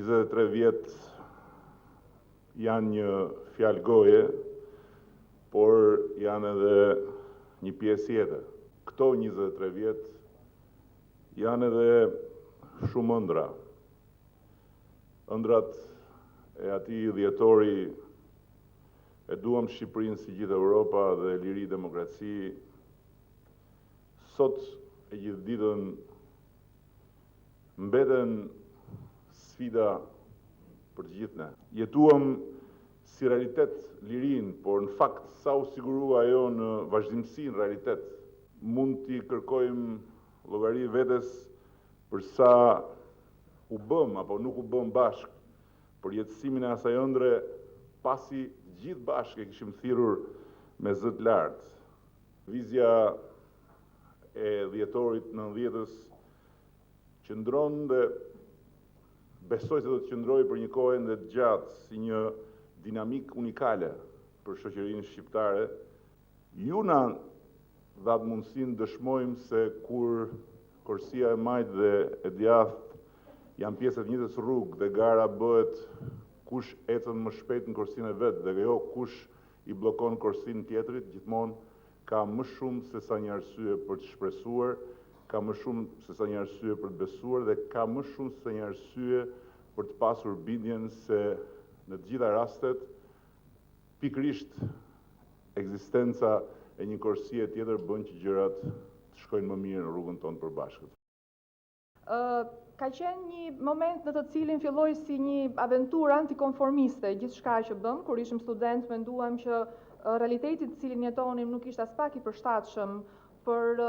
23 vjet janë një fjalë goje, por janë edhe një pjesë jetë. Këto 23 vjet janë edhe shumë ëndra. Ëndrat e atij dhjetori e duam Shqipërinë si gjithë Europa dhe liri demokraci. Sot e gjithë ditën mbeten sfida për të gjithë ne. Jetuam si realitet lirin, por në fakt sa u sigurua ajo në vazhdimsi në realitet. Mund t'i kërkojmë llogari vetes për sa u bëm apo nuk u bëm bashk për jetësimin e asaj ëndre, pasi gjithë bashkë e kishim thirrur me zë të lartë. Vizja e dhjetorit 90-s qëndron dhe besoj se do të qëndrojë për një kohë ende të gjatë si një dinamik unikale për shoqërinë shqiptare. Ju na dhat mundësinë dëshmojmë se kur Korsia e Majt dhe e Djathtë janë pjesë të njëjtës rrugë dhe gara bëhet kush ecën më shpejt në korsinë e vet dhe jo kush i bllokon korsinë tjetrit, gjithmonë ka më shumë se sa një arsye për të shpresuar, ka më shumë se sa një arsye për të besuar dhe ka më shumë se sa një arsye për të pasur bindjen se në të gjitha rastet pikërisht ekzistenca e një korsie tjetër bën që gjërat të shkojnë më mirë në rrugën tonë përbashkët. Ka qenë një moment në të cilin filloi si një aventurë antikonformiste gjithçka që bëm. Kur ishim student menduam që realiteti të cilin jetonim nuk ishte as pak i përshtatshëm për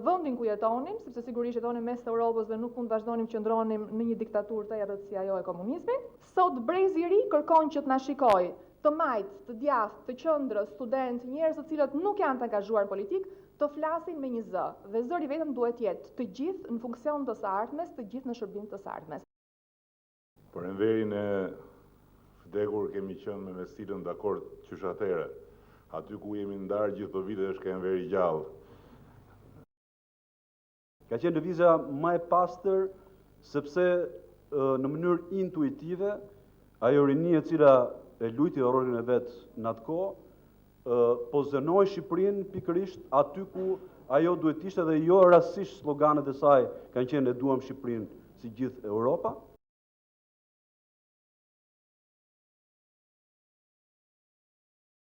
vendin ku jetonim, sepse sigurisht jetonim mes të Europës dhe nuk mund të vazhdonim që qëndronim në një diktaturë të errët si ajo e komunizmit. Sot brezi i ri kërkon që të na shikojë, të majt, të djathtë, të qendrës, student, njerëz të cilët nuk janë të angazhuar politik, të flasin me një zë, dhe zëri vetëm duhet jetë të gjithë në funksion të së ardhmes, të gjithë në shërbim të së ardhmes. Për enverin e vdekur kemi qenë me Mestilën dakord qysh atëherë. Aty ku jemi ndarë gjithë këto vite është ka enveri gjallë. Ka qenë lëvizja më e pastër sepse në mënyrë intuitive ajo rini e cila e luajti rolin e vet në atë kohë pozionoi Shqipërinë pikërisht aty ku ajo duhet ishte dhe jo rastësisht sloganet e saj kanë qenë e duam Shqipërinë si gjithë Europa.